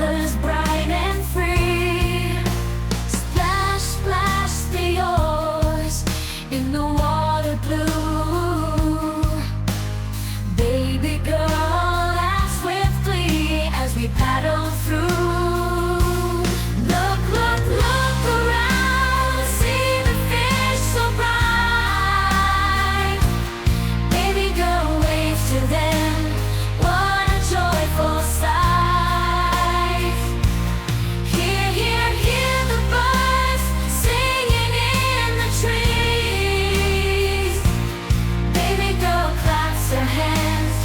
colors bright and free. Splash, splash the oars in the water blue. Baby girl laughs with glee as we paddle through. Look, look, look around, see the fish so bright. Baby girl waves to them, what a joyful sight. Hear, hear, hear the birds singing in the trees. Baby girl claps her hands,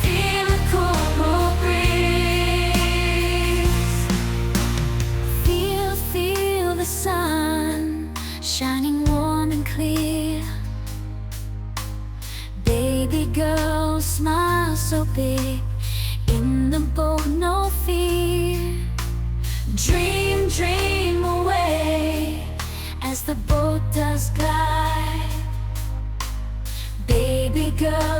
feel a cool, cool breeze. Feel, feel the sun shining warm and clear. Baby girl smile so big, in the boat no fear. Dream, dream away as the boat does glide. Baby girl